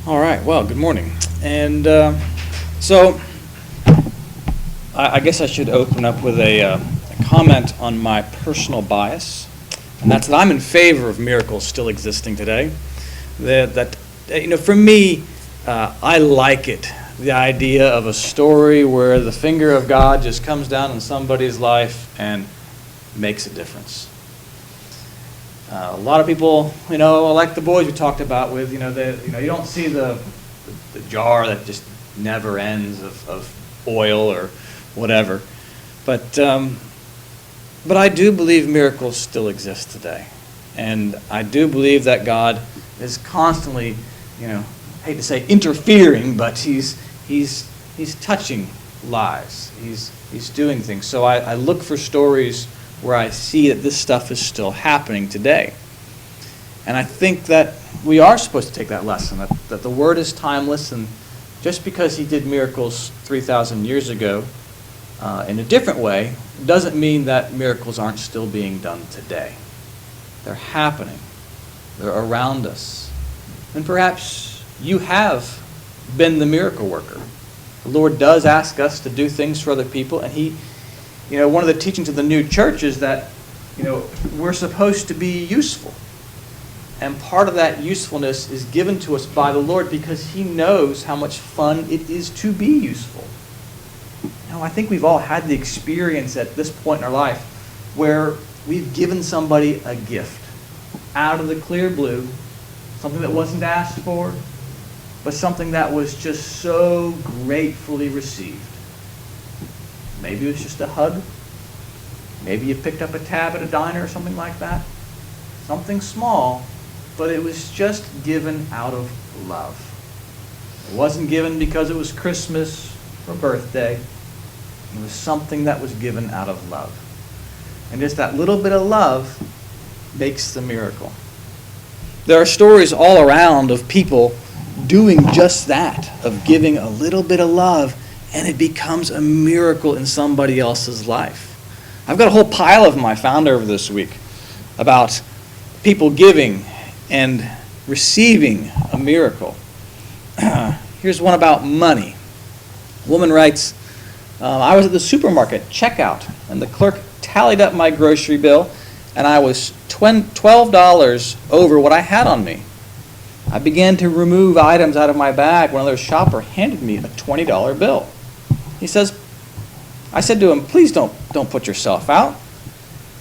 All right, well, good morning. And so I guess I should open up with a comment on my personal bias, and that's that I'm in favor of miracles still existing today. For me, I like it, the idea of a story where the finger of God just comes down on somebody's life and makes a difference. A lot of people, like the boys we talked about with, you don't see the jar that just never ends of oil or whatever. But I do believe miracles still exist today. And I do believe that God is constantly, I hate to say interfering, but he's touching lives. He's doing things. So I look for stories where I see that this stuff is still happening today. And I think that we are supposed to take that lesson, that the Word is timeless, and just because He did miracles 3,000 years ago in a different way doesn't mean that miracles aren't still being done today. They're happening. They're around us. And perhaps you have been the miracle worker. The Lord does ask us to do things for other people, and He one of the teachings of the new church is that, we're supposed to be useful. And part of that usefulness is given to us by the Lord because He knows how much fun it is to be useful. I think we've all had the experience at this point in our life where we've given somebody a gift out of the clear blue, something that wasn't asked for, but something that was just so gratefully received. Maybe it was just a hug. Maybe you picked up a tab at a diner or something like that. Something small, but it was just given out of love. It wasn't given because it was Christmas or birthday. It was something that was given out of love. And just that little bit of love makes the miracle. There are stories all around of people doing just that, of giving a little bit of love, and it becomes a miracle in somebody else's life. I've got a whole pile of them I found over this week about people giving and receiving a miracle. Here's one about money. A woman writes, I was at the supermarket checkout, and the clerk tallied up my grocery bill, and I was $12 over what I had on me. I began to remove items out of my bag when another shopper handed me a $20 bill. I said to him, please don't put yourself out.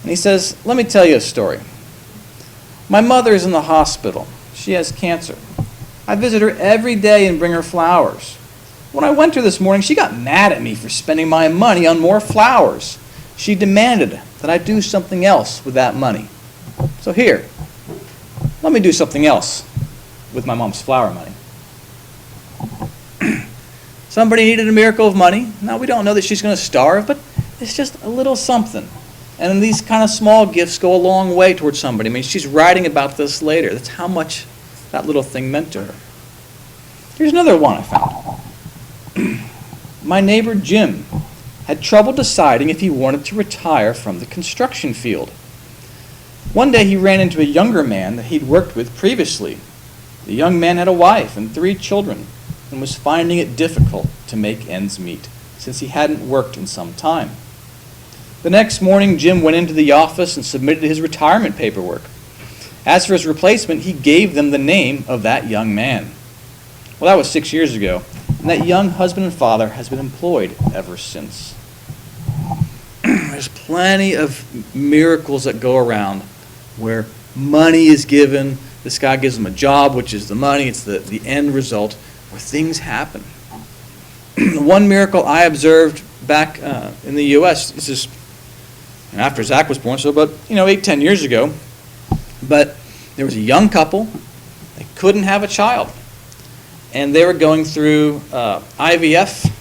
And he says, let me tell you a story. My mother is in the hospital. She has cancer. I visit her every day and bring her flowers. When I went to her this morning, she got mad at me for spending my money on more flowers. She demanded that I do something else with that money. So here, let me do something else with my mom's flower money. Somebody needed a miracle of money. Now, we don't know that she's going to starve, but it's just a little something. And these kind of small gifts go a long way towards somebody. I mean, she's writing about this later. That's how much that little thing meant to her. Here's another one I found. My neighbor Jim had trouble deciding if he wanted to retire from the construction field. One day he ran into a younger man that he'd worked with previously. The young man had a wife and 3 children and was finding it difficult to make ends meet since he hadn't worked in some time. The next morning, Jim went into the office and submitted his retirement paperwork. As for his replacement, he gave them the name of that young man. Well, that was 6 years ago, and that young husband and father has been employed ever since. There's plenty of miracles that go around where money is given. This guy gives them a job, which is the money. It's the end result where things happen. One miracle I observed back in the U.S., this is after Zach was born, so about 8-10 years ago. But there was a young couple. They couldn't have a child. And they were going through IVF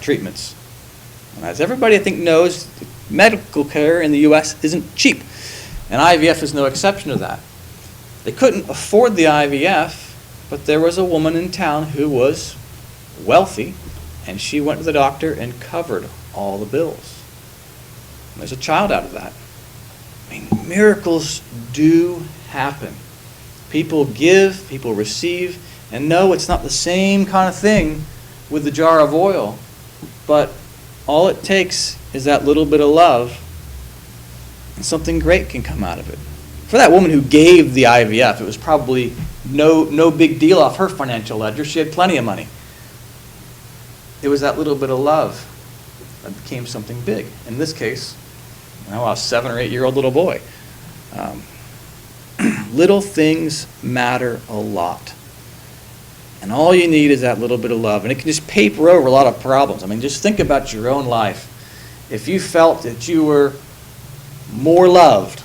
treatments. And as everybody, I think, knows, medical care in the U.S. isn't cheap. And IVF is no exception to that. They couldn't afford the IVF, but there was a woman in town who was wealthy, and she went to the doctor and covered all the bills. And there's a child out of that. I mean, miracles do happen. People give, people receive, And no, it's not the same kind of thing with the jar of oil, but all it takes is that little bit of love, and something great can come out of it. For that woman who gave the IVF, it was probably no big deal off her financial ledger. She had plenty of money. It was that little bit of love that became something big. In this case, a 7 or 8 year old little boy. Little things matter a lot. And all you need is that little bit of love. And it can just paper over a lot of problems. I mean, just think about your own life. If you felt that you were more loved,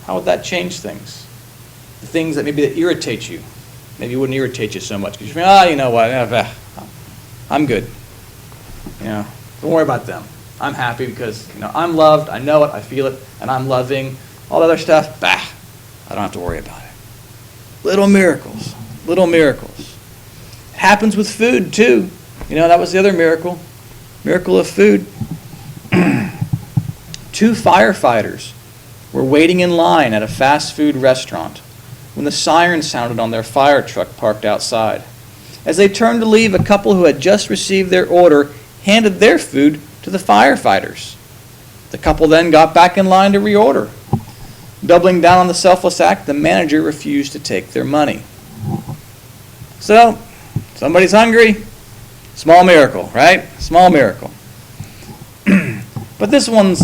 how would that change things? The things that maybe that irritate you, maybe it wouldn't irritate you so much because you think, you know what, I'm good. Don't worry about them. I'm happy because I'm loved, I know it, I feel it, and I'm loving. All the other stuff, I don't have to worry about it. Little miracles. It happens with food too. That was the other miracle. Miracle of food. 2 firefighters were waiting in line at a fast food restaurant when the siren sounded on their fire truck parked outside. As they turned to leave, a couple who had just received their order handed their food to the firefighters. The couple then got back in line to reorder. Doubling down on the selfless act, the manager refused to take their money. So, somebody's hungry. Small miracle, right? Small miracle. But this one's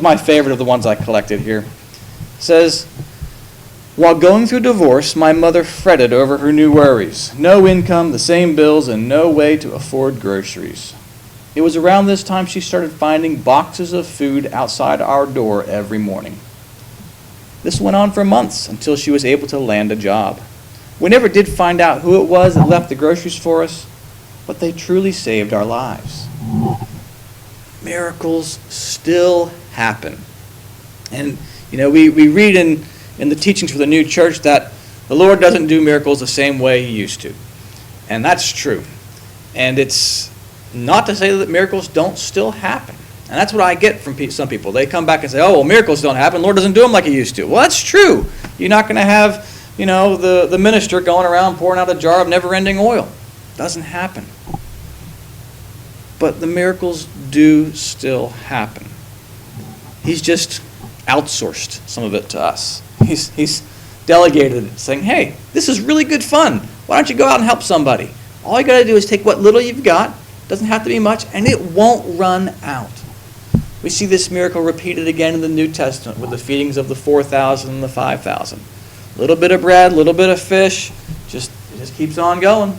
my favorite of the ones I collected here. It says, while going through divorce, my mother fretted over her new worries. No income, the same bills, and no way to afford groceries. It was around this time she started finding boxes of food outside our door every morning. This went on for months until she was able to land a job. We never did find out who it was that left the groceries for us, but they truly saved our lives. Miracles still happen. And, we read in the teachings for the new church that the Lord doesn't do miracles the same way He used to. And that's true. And it's not to say that miracles don't still happen. And that's what I get from some people. They come back and say, miracles don't happen. The Lord doesn't do them like He used to. Well, that's true. You're not going to have, the minister going around pouring out a jar of never-ending oil. Doesn't happen. But the miracles do still happen. He's just outsourced some of it to us. He's delegated it, saying, hey, this is really good fun. Why don't you go out and help somebody? All you got to do is take what little you've got, doesn't have to be much, and it won't run out. We see this miracle repeated again in the New Testament with the feedings of the 4,000 and the 5,000. A little bit of bread, a little bit of fish, it just keeps on going.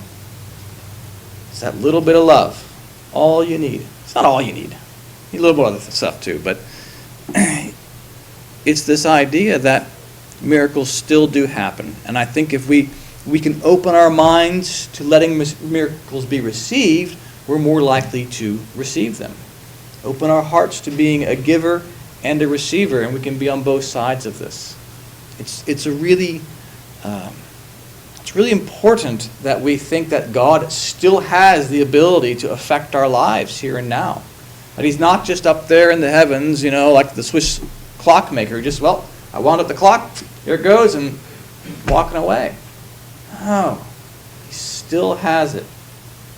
It's that little bit of love. All you need. It's not all you need. You need a little more other stuff too, but it's this idea that miracles still do happen. And I think if we can open our minds to letting miracles be received, we're more likely to receive them. Open our hearts to being a giver and a receiver, and we can be on both sides of this. It's really important that we think that God still has the ability to affect our lives here and now. That He's not just up there in the heavens, like the Swiss clockmaker, just, I wound up the clock, here it goes, and walking away. No, He still has it.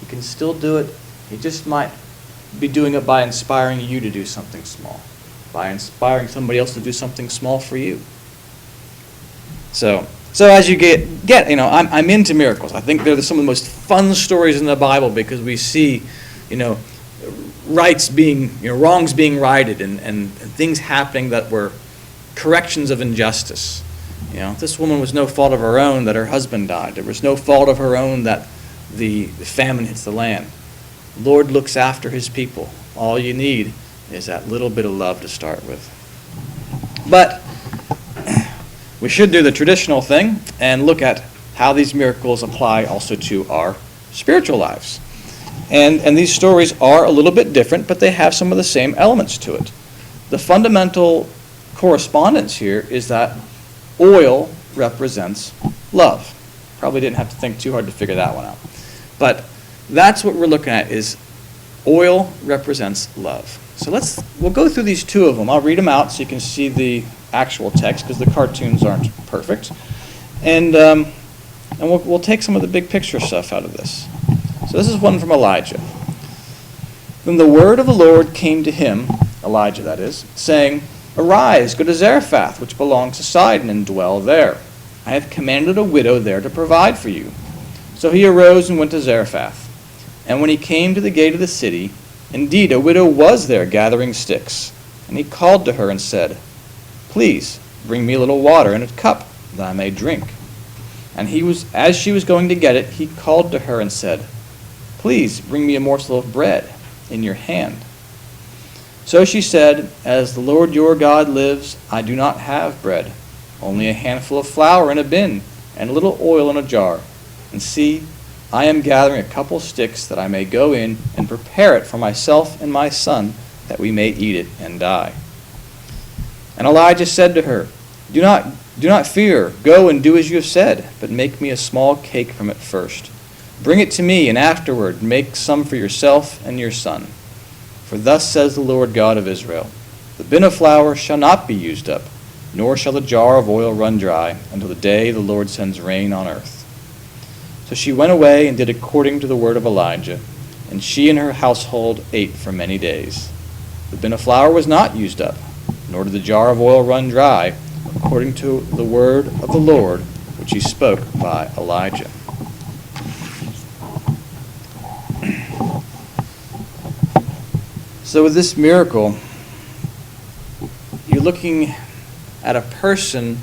He can still do it. He just might be doing it by inspiring you to do something small, by inspiring somebody else to do something small for you. So as you get, I'm into miracles. I think they're some of the most fun stories in the Bible because we see, wrongs being righted and things happening that were corrections of injustice. This woman was no fault of her own that her husband died. There was no fault of her own that the famine hits the land. The Lord looks after His people. All you need is that little bit of love to start with. But we should do the traditional thing and look at how these miracles apply also to our spiritual lives. And these stories are a little bit different, but they have some of the same elements to it. The fundamental correspondence here is that oil represents love. Probably didn't have to think too hard to figure that one out. But that's what we're looking at, is oil represents love. So we'll go through these two of them. I'll read them out so you can see the actual text because the cartoons aren't perfect. And And we'll take some of the big picture stuff out of this. So this is one from Elijah. Then the word of the Lord came to him, Elijah that is, saying, Arise, go to Zarephath, which belongs to Sidon, and dwell there. I have commanded a widow there to provide for you. So he arose and went to Zarephath. And when he came to the gate of the city, indeed a widow was there gathering sticks. And he called to her and said, Please, bring me a little water in a cup, that I may drink. And as she was going to get it, he called to her and said, Please, bring me a morsel of bread in your hand. So she said, As the Lord your God lives, I do not have bread, only a handful of flour in a bin, and a little oil in a jar. And see, I am gathering a couple sticks that I may go in and prepare it for myself and my son, that we may eat it and die. And Elijah said to her, Do not fear. Go and do as you have said, but make me a small cake from it first. Bring it to me, and afterward make some for yourself and your son. For thus says the Lord God of Israel, The bin of flour shall not be used up, nor shall the jar of oil run dry, until the day the Lord sends rain on earth. So she went away and did according to the word of Elijah, and she and her household ate for many days. The bin of flour was not used up, nor did the jar of oil run dry, according to the word of the Lord, which he spoke by Elijah. So with this miracle, you're looking at a person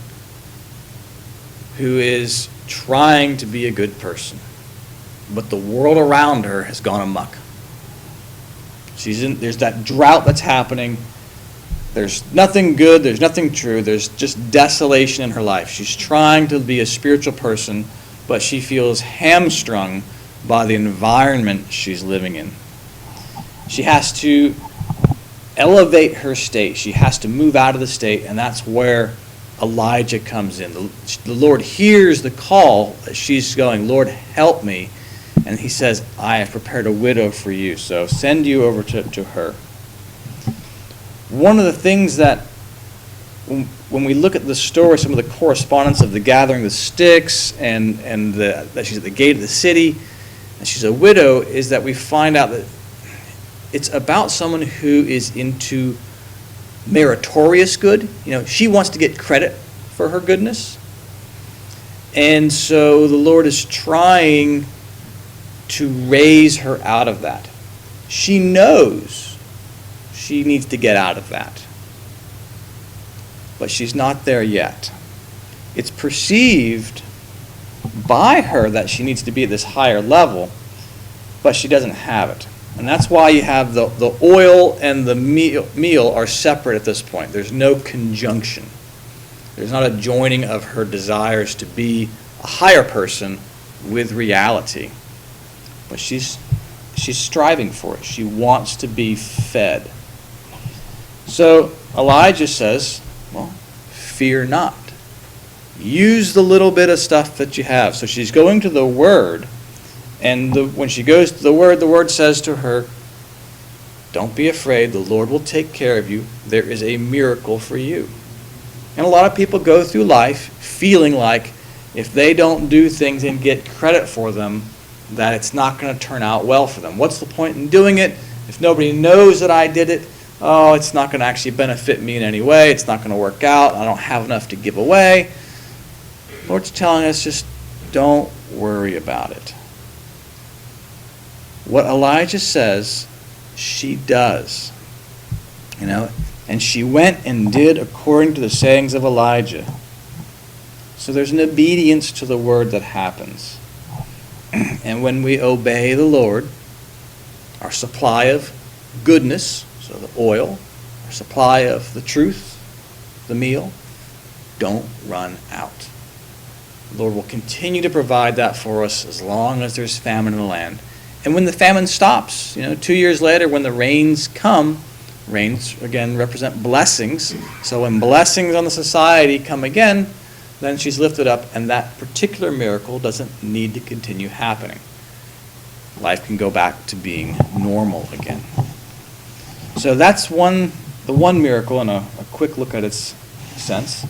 who is trying to be a good person, but the world around her has gone amok. There's that drought that's happening. There's nothing good, there's nothing true, there's just desolation in her life. She's trying to be a spiritual person, but she feels hamstrung by the environment she's living in. She has to elevate her state. She has to move out of the state, and that's where Elijah comes in. The Lord hears the call that she's going, Lord, help me. And he says, I have prepared a widow for you, so send you over to her. One of the things that, when we look at the story, some of the correspondence of the gathering the sticks and that she's at the gate of the city, and she's a widow, is that we find out that it's about someone who is into meritorious good. She wants to get credit for her goodness. And so the Lord is trying to raise her out of that. She knows she needs to get out of that. But she's not there yet. It's perceived by her that she needs to be at this higher level, but she doesn't have it. And that's why you have the oil and the meal are separate at this point. There's no conjunction. There's not a joining of her desires to be a higher person with reality. But she's striving for it. She wants to be fed. So Elijah says, well, fear not. Use the little bit of stuff that you have. So she's going to the Word. And when she goes to the Word says to her, don't be afraid, the Lord will take care of you. There is a miracle for you. And a lot of people go through life feeling like if they don't do things and get credit for them, that it's not going to turn out well for them. What's the point in doing it? If nobody knows that I did it, it's not going to actually benefit me in any way. It's not going to work out. I don't have enough to give away. The Lord's telling us just don't worry about it. What Elijah says, she does. And she went and did according to the sayings of Elijah. So there's an obedience to the word that happens. And when we obey the Lord, our supply of goodness, so the oil, our supply of the truth, the meal, don't run out. The Lord will continue to provide that for us as long as there's famine in the land. And when the famine stops, 2 years later when the rains come, rains again represent blessings. So when blessings on the society come again, then she's lifted up, and that particular miracle doesn't need to continue happening. Life can go back to being normal again. So that's the one miracle, and a quick look at its sense.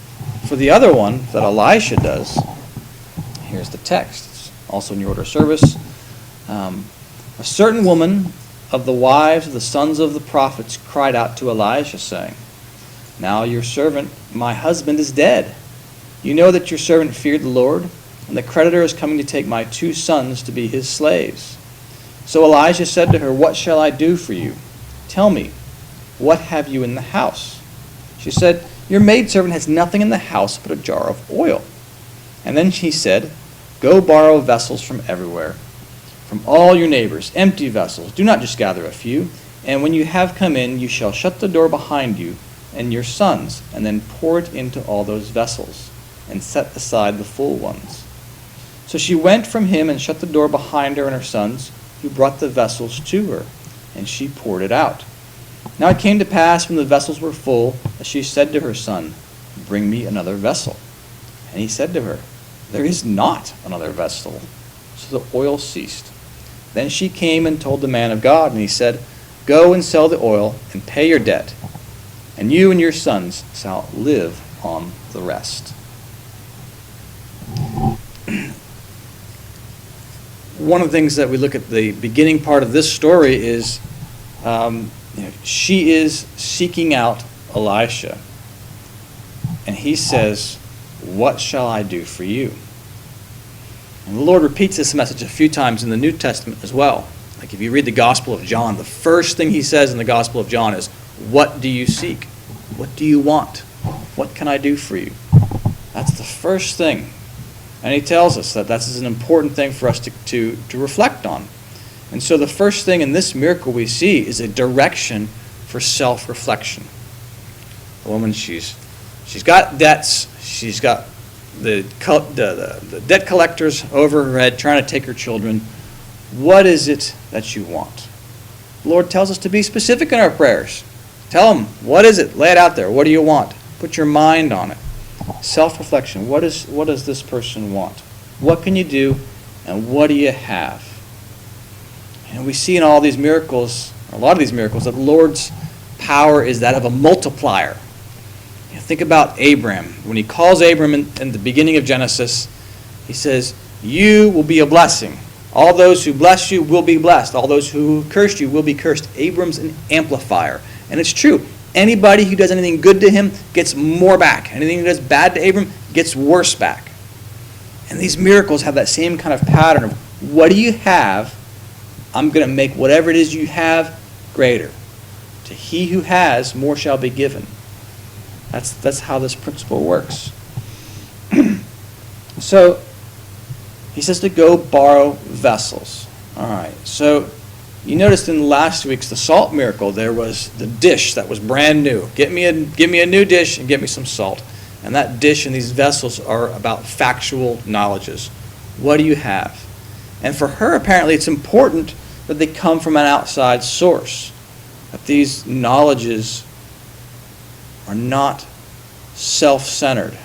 For the other one that Elisha does, here's the text. It's also in your order of service. A certain woman of the wives of the sons of the prophets cried out to Elisha, saying, Now your servant, my husband, is dead. You know that your servant feared the Lord, and the creditor is coming to take my 2 sons to be his slaves. So Elisha said to her, What shall I do for you? Tell me, what have you in the house? She said, Your maidservant has nothing in the house but a jar of oil. And then he said, Go borrow vessels from everywhere, from all your neighbors, empty vessels. Do not just gather a few. And when you have come in, you shall shut the door behind you and your sons, and then pour it into all those vessels, and set aside the full ones. So she went from him and shut the door behind her and her sons, who brought the vessels to her, and she poured it out. Now it came to pass, when the vessels were full, that she said to her son, Bring me another vessel. And he said to her, There is not another vessel. So the oil ceased. Then she came and told the man of God, and he said, Go and sell the oil, and pay your debt, and you and your sons shall live on the rest. One of the things that we look at the beginning part of this story is she is seeking out Elisha. And he says, What shall I do for you? And the Lord repeats this message a few times in the New Testament as well. Like if you read the Gospel of John, the first thing he says in the Gospel of John is, What do you seek? What do you want? What can I do for you? That's the first thing. And he tells us that that's an important thing for us to reflect on. And so the first thing in this miracle we see is a direction for self-reflection. The woman, she's got debts. She's got the debt collectors over her head trying to take her children. What is it that you want? The Lord tells us to be specific in our prayers. Tell him, what is it? Lay it out there. What do you want? Put your mind on it. Self-reflection. What does this person want? What can you do, and what do you have? And we see in all these miracles, or a lot of these miracles, that the Lord's power is that of a multiplier. Think about Abram. When he calls Abram in the beginning of Genesis, he says, You will be a blessing. All those who bless you will be blessed. All those who curse you will be cursed. Abram's an amplifier. And it's true. Anybody who does anything good to him gets more back. Anything who does bad to Abram gets worse back. And these miracles have that same kind of pattern of, what do you have? I'm going to make whatever it is you have greater. To he who has, more shall be given. That's how this principle works. So, he says to go borrow vessels. All right, so you noticed in last week's the salt miracle, there was the dish that was brand new. Give me a new dish and get me some salt. And that dish and these vessels are about factual knowledges. What do you have? And for her, apparently, it's important that they come from an outside source. That these knowledges are not self-centered.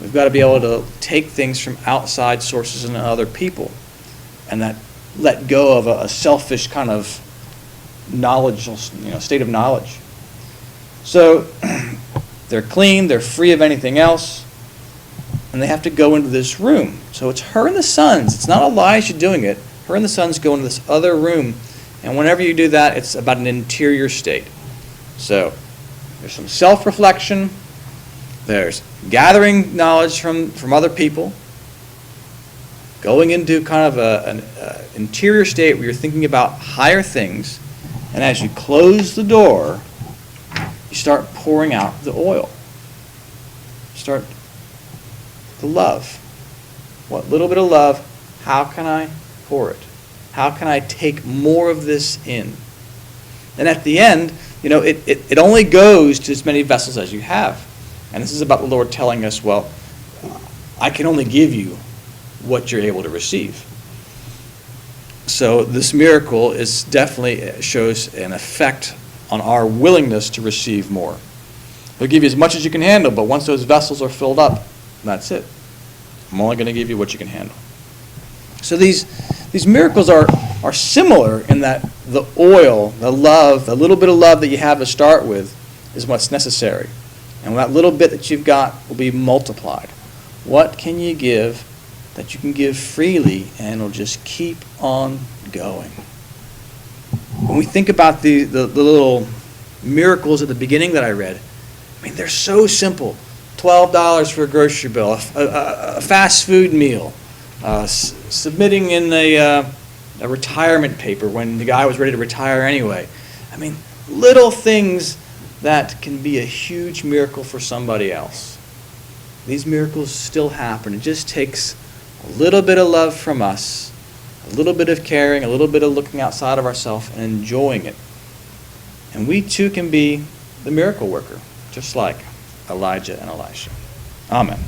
We've got to be able to take things from outside sources and other people, and that let go of a selfish kind of knowledge, state of knowledge. So they're clean, they're free of anything else, and they have to go into this room. So it's her and the sons. It's not Elisha doing it. Her and the sons go into this other room, and whenever you do that, it's about an interior state. So there's some self-reflection. There's gathering knowledge from other people. Going into kind of an interior state where you're thinking about higher things. And as you close the door, you start pouring out the oil. Start the love. What little bit of love, how can I pour it? How can I take more of this in? And at the end, it only goes to as many vessels as you have. And this is about the Lord telling us, well, I can only give you what you're able to receive. So this miracle is definitely shows an effect on our willingness to receive more. He'll give you as much as you can handle, but once those vessels are filled up, that's it. I'm only going to give you what you can handle. So these miracles are similar in that the oil, the love, the little bit of love that you have to start with is what's necessary. And that little bit that you've got will be multiplied. What can you give that you can give freely and it'll just keep on going? When we think about the little miracles at the beginning that I read, I mean, they're so simple. $12 for a grocery bill, a fast food meal, submitting in a retirement paper when the guy was ready to retire anyway. I mean, little things that can be a huge miracle for somebody else. These miracles still happen. It just takes a little bit of love from us, a little bit of caring, a little bit of looking outside of ourselves and enjoying it. And we too can be the miracle worker, just like Elijah and Elisha. Amen.